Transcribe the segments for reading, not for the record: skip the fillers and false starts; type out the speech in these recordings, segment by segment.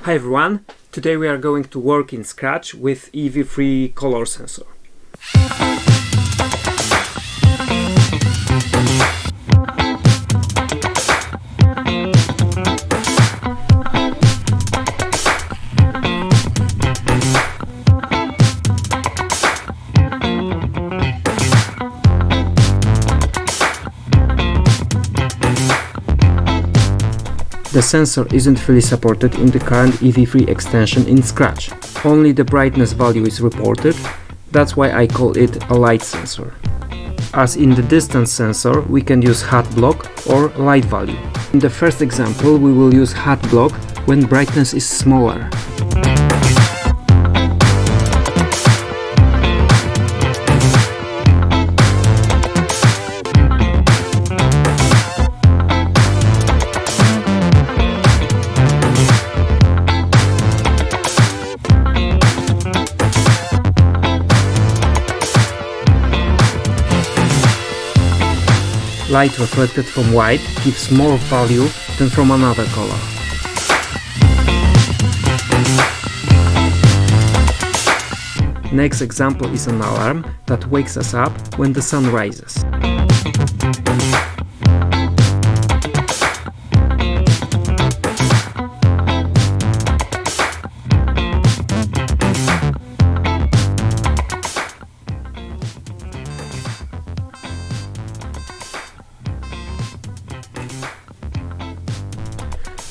Hi everyone, today we are going to work in Scratch with EV3 Color Sensor. The sensor isn't fully supported in the current EV3 extension in Scratch. Only the brightness value is reported, that's why I call it a light sensor. As in the distance sensor, we can use hat block or light value. In the first example, we will use hat block when brightness is smaller. Light reflected from white gives more value than from another color. Next example is an alarm that wakes us up when the sun rises.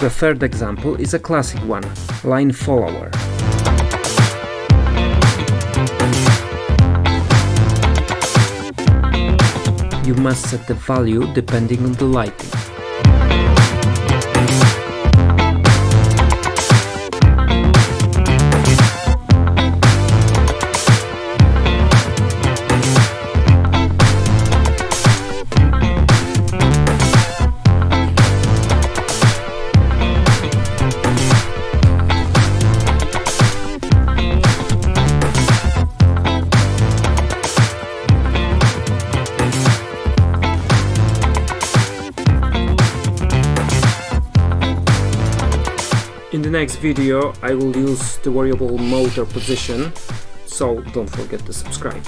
The third example is a classic one, line follower. You must set the value depending on the lighting. In the next video I will use the variable motor position, so don't forget to subscribe.